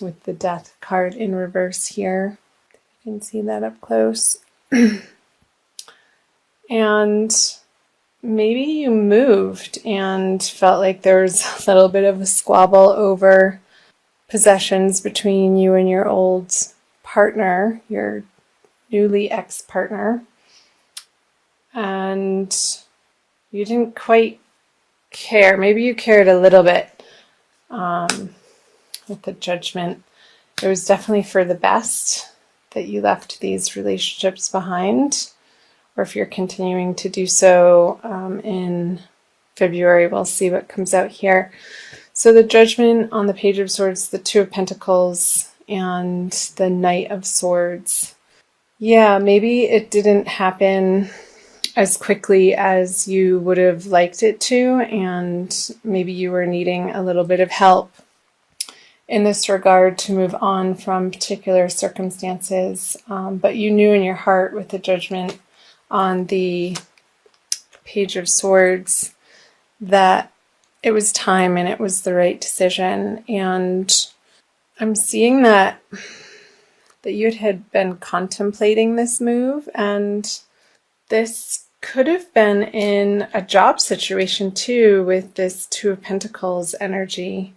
with the Death card in reverse here. You can see that up close. And maybe you moved and felt like there was a little bit of a squabble over possessions between you and your old partner, your newly ex-partner. And you didn't quite care. Maybe you cared a little bit with the Judgment. It was definitely for the best that you left these relationships behind. Or if you're continuing to do so in February, we'll see what comes out here. So the Judgment on the Page of Swords, the Two of Pentacles, and the Knight of Swords. Yeah, maybe it didn't happen as quickly as you would have liked it to, and maybe you were needing a little bit of help in this regard to move on from particular circumstances. But you knew in your heart with the Judgment on the Page of Swords that it was time and it was the right decision. And I'm seeing that you had been contemplating this move, and this could have been in a job situation too with this Two of Pentacles energy.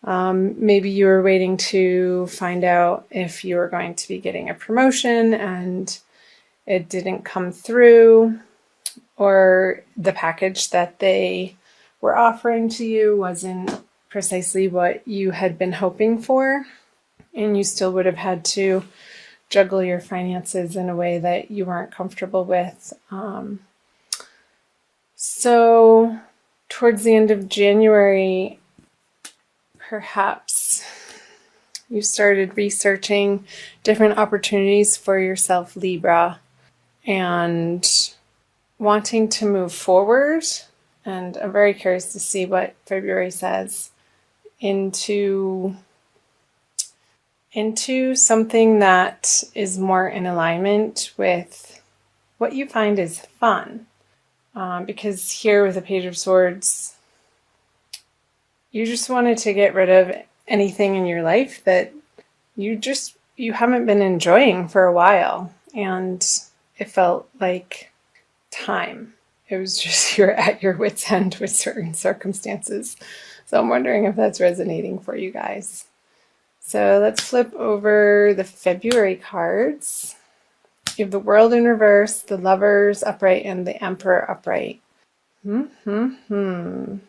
Maybe you were waiting to find out if you were going to be getting a promotion and it didn't come through, or the package that they were offering to you wasn't precisely what you had been hoping for, and you still would have had to juggle your finances in a way that you weren't comfortable with. So towards the end of January, perhaps you started researching different opportunities for yourself, Libra, and wanting to move forward. And I'm very curious to see what February says into something that is more in alignment with what you find is fun. Because here with the Page of Swords, you just wanted to get rid of anything in your life that you haven't been enjoying for a while. And it felt like time. It was just you're at your wit's end with certain circumstances. So I'm wondering if that's resonating for you guys. So let's flip over the February cards. You have the World in reverse, the Lovers upright, and the Emperor upright. I'm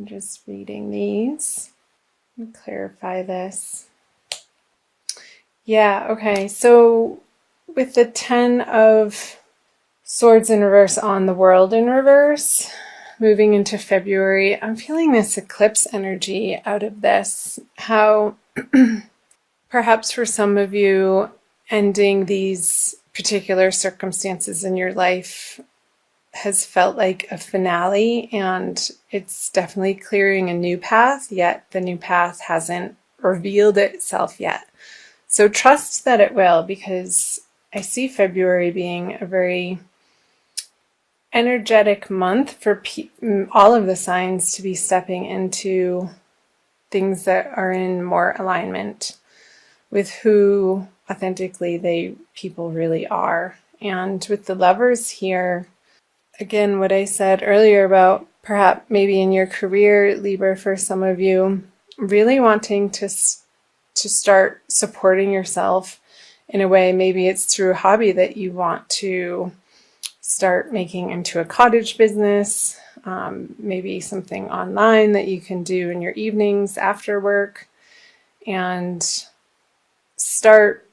just reading these and clarify this. Yeah, okay. So with the Ten of Swords in reverse on the World in reverse, moving into February, I'm feeling this eclipse energy out of this. How perhaps for some of you, ending these particular circumstances in your life has felt like a finale, and it's definitely clearing a new path, yet the new path hasn't revealed itself yet. So trust that it will, because I see February being a very energetic month for all of the signs to be stepping into things that are in more alignment with who authentically people really are. And with the Lovers here, again, what I said earlier about perhaps maybe in your career, Libra, for some of you, really wanting to start supporting yourself in a way. Maybe it's through a hobby that you want to start making into a cottage business, maybe something online that you can do in your evenings after work, and start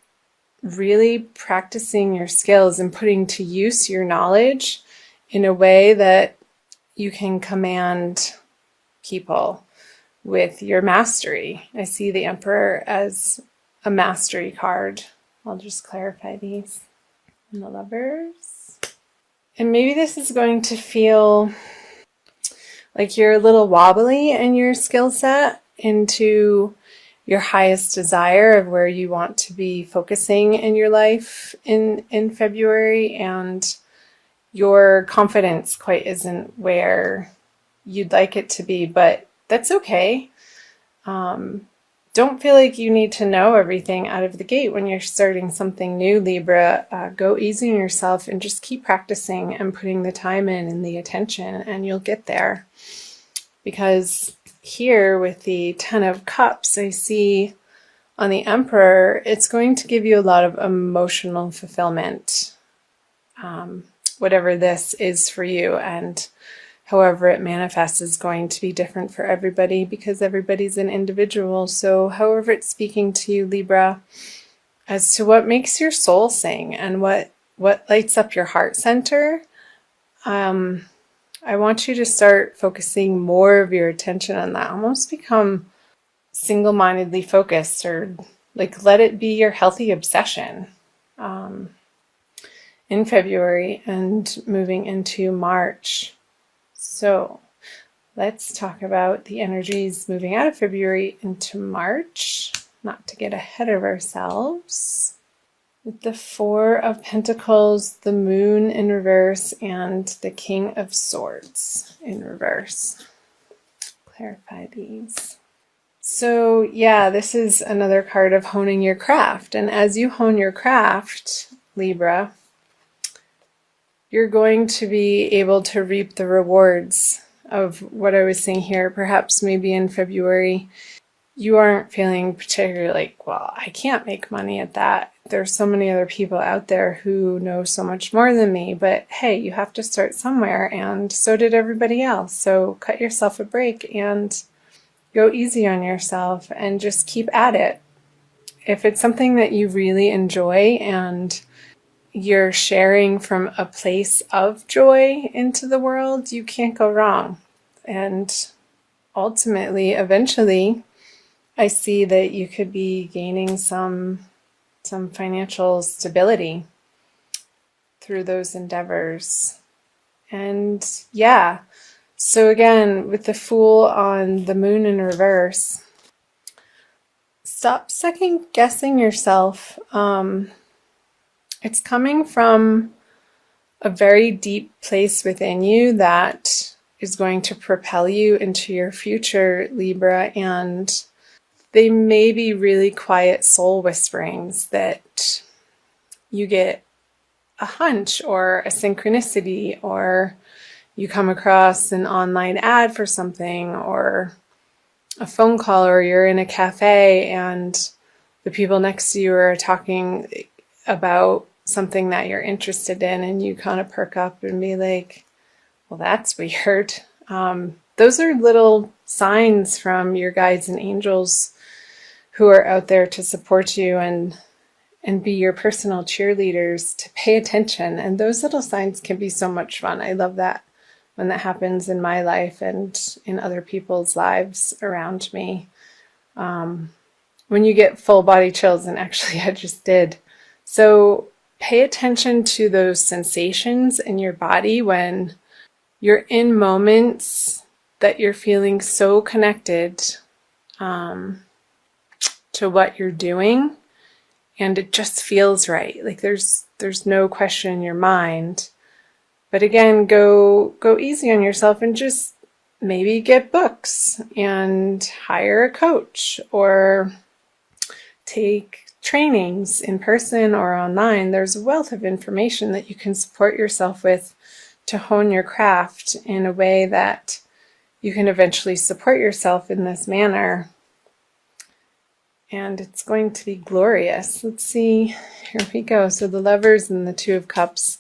really practicing your skills and putting to use your knowledge in a way that you can command people with your mastery. I see the Emperor as a mastery card. I'll just clarify these. And the Lovers. And maybe this is going to feel like you're a little wobbly in your skill set into your highest desire of where you want to be focusing in your life in February, and your confidence quite isn't where you'd like it to be, but that's okay. don't feel like you need to know everything out of the gate when you're starting something new, Libra. Go easy on yourself and just keep practicing and putting the time in and the attention, and you'll get there. Because here with the Ten of Cups, I see on the Emperor, it's going to give you a lot of emotional fulfillment, whatever this is for you. And however it manifests is going to be different for everybody because everybody's an individual. So however it's speaking to you, Libra, as to what makes your soul sing and what lights up your heart center, I want you to start focusing more of your attention on that. Almost become single-mindedly focused, or like let it be your healthy obsession in February and moving into March. So let's talk about the energies moving out of February into March, not to get ahead of ourselves. With the Four of Pentacles, the Moon in reverse, and the King of Swords in reverse. Clarify these. So yeah, this is another card of honing your craft. And as you hone your craft, Libra, you're going to be able to reap the rewards of what I was saying here. Perhaps maybe in February, you aren't feeling particularly like, well, I can't make money at that. There's so many other people out there who know so much more than me. But hey, you have to start somewhere, and so did everybody else. So cut yourself a break and go easy on yourself and just keep at it. If it's something that you really enjoy and you're sharing from a place of joy into the world, you can't go wrong. And ultimately, eventually, I see that you could be gaining some financial stability through those endeavors. And yeah, so again, with the Fool on the Moon in reverse, stop second guessing yourself. It's coming from a very deep place within you that is going to propel you into your future, Libra, and they may be really quiet soul whisperings that you get a hunch or a synchronicity, or you come across an online ad for something, or a phone call, or you're in a cafe and the people next to you are talking about something that you're interested in, and you kind of perk up and be like, well, that's weird. Those are little signs from your guides and angels who are out there to support you and be your personal cheerleaders, to pay attention. And those little signs can be so much fun. I love that when that happens in my life and in other people's lives around me. When you get full body chills, and actually I just did. So pay attention to those sensations in your body when you're in moments that you're feeling so connected to what you're doing, and it just feels right. Like there's no question in your mind. But again, go easy on yourself and just maybe get books and hire a coach or take trainings in person or online. There's a wealth of information that you can support yourself with to hone your craft in a way that you can eventually support yourself in this manner. And it's going to be glorious. Let's see. Here we go. So the Lovers and the Two of Cups.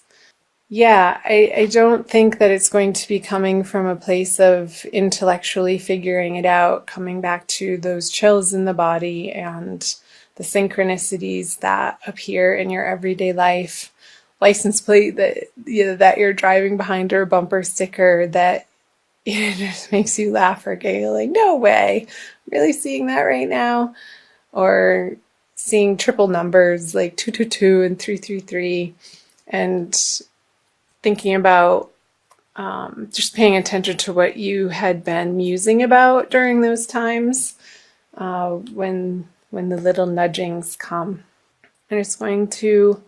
Yeah, I don't think that it's going to be coming from a place of intellectually figuring it out, coming back to those chills in the body and the synchronicities that appear in your everyday life. License plate that you're driving behind, or a bumper sticker that just makes you laugh or giggle, like, no way, I'm really seeing that right now. Or seeing triple numbers like 222 and 333, and thinking about just paying attention to what you had been musing about during those times when the little nudgings come. And it's going to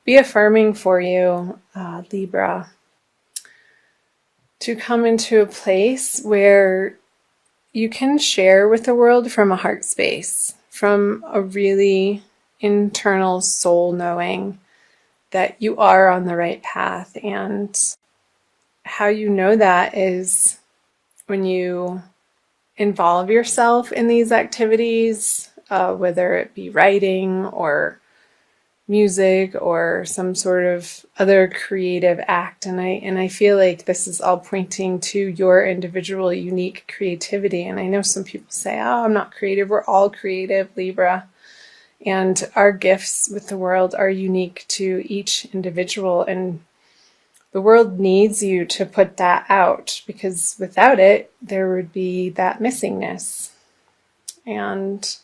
be affirming for you, Libra, to come into a place where you can share with the world from a heart space, from a really internal soul knowing that you are on the right path. And how you know that is when you involve yourself in these activities, whether it be writing or music or some sort of other creative act. And I feel like this is all pointing to your individual unique creativity. And I know some people say, oh, I'm not creative. We're all creative, Libra. And our gifts with the world are unique to each individual. And the world needs you to put that out, because without it, there would be that missingness. And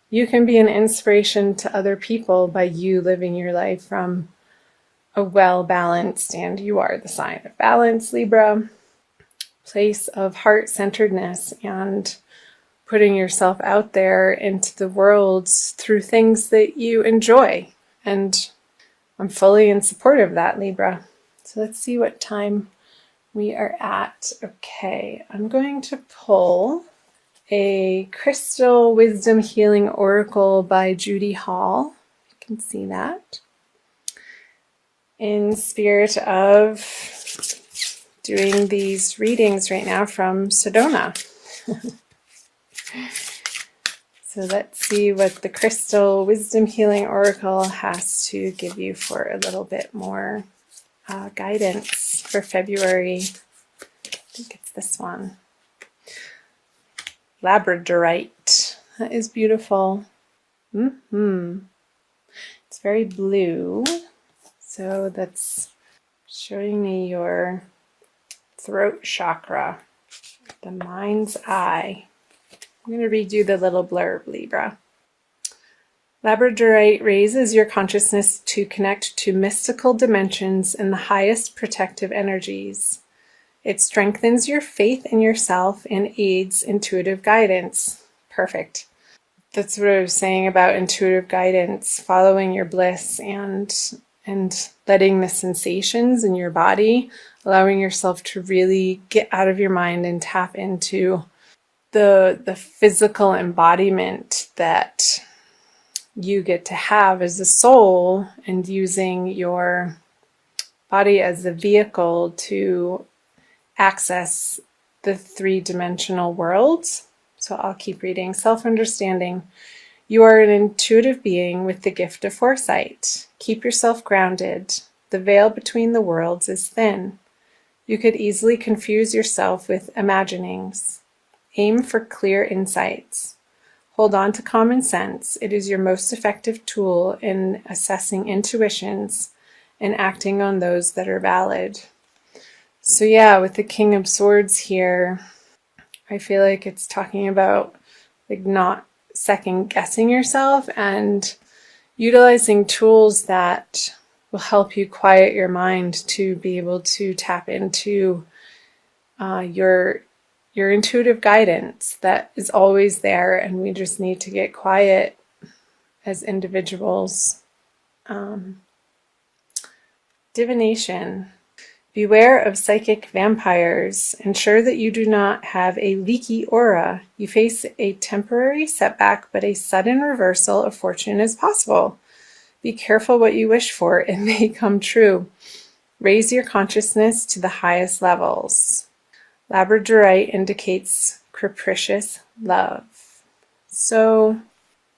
you can be an inspiration to other people by you living your life from a well-balanced, and you are the sign of balance, Libra, place of heart-centeredness and putting yourself out there into the world through things that you enjoy. And I'm fully in support of that, Libra. So let's see what time we are at. Okay, I'm going to pull a Crystal Wisdom Healing Oracle by Judy Hall. You can see that. In spirit of doing these readings right now from Sedona. So let's see what the Crystal Wisdom Healing Oracle has to give you for a little bit more guidance for February. I think it's this one. Labradorite. That is beautiful. It's very blue. So that's showing me your throat chakra, the mind's eye. I'm going to read you the little blurb, Libra. Labradorite raises your consciousness to connect to mystical dimensions and the highest protective energies. It strengthens your faith in yourself and aids intuitive guidance. Perfect. That's what I was saying about intuitive guidance, following your bliss and letting the sensations in your body, allowing yourself to really get out of your mind and tap into the physical embodiment that you get to have as a soul, and using your body as a vehicle to access the three-dimensional worlds. So I'll keep reading. Self-understanding. You are an intuitive being with the gift of foresight. Keep yourself grounded. The veil between the worlds is thin. You could easily confuse yourself with imaginings. Aim for clear insights. Hold on to common sense. It is your most effective tool in assessing intuitions and acting on those that are valid. So yeah, with the King of Swords here, I feel like it's talking about like not second guessing yourself and utilizing tools that will help you quiet your mind to be able to tap into your intuitive guidance that is always there, and we just need to get quiet as individuals. Divination. Beware of psychic vampires. Ensure that you do not have a leaky aura. You face a temporary setback, but a sudden reversal of fortune is possible. Be careful what you wish for. It may come true. Raise your consciousness to the highest levels. Labradorite indicates capricious love. So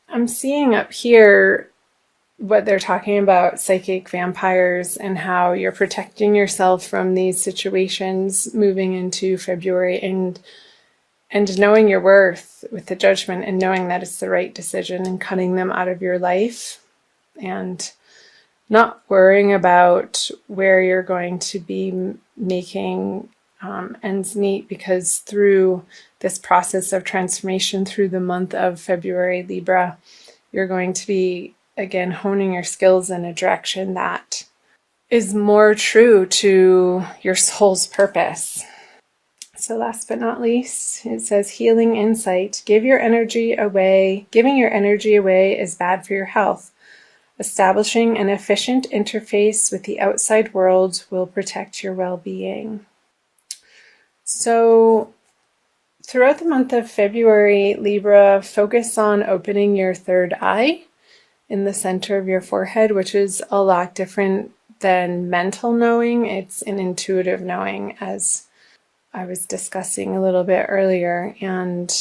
I'm seeing up here what they're talking about, psychic vampires, and how you're protecting yourself from these situations moving into February, and knowing your worth with the judgment and knowing that it's the right decision and cutting them out of your life and not worrying about where you're going to be making ends meet, because through this process of transformation through the month of February, Libra, you're going to be again honing your skills in a direction that is more true to your soul's purpose. So last but not least, it says healing insight. Giving your energy away is bad for your health. Establishing an efficient interface with the outside world will protect your well-being. So throughout the month of February, Libra, focus on opening your third eye in the center of your forehead, which is a lot different than mental knowing. It's an intuitive knowing, as I was discussing a little bit earlier. And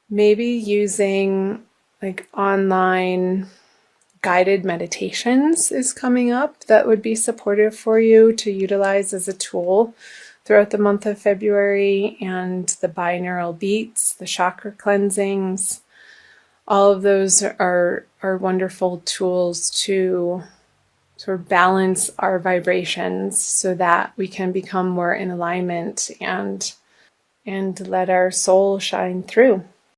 maybe using like online guided meditations is coming up that would be supportive for you to utilize as a tool throughout the month of February, and the binaural beats, the chakra cleansings. All of those are wonderful tools to sort of balance our vibrations so that we can become more in alignment and let our soul shine through.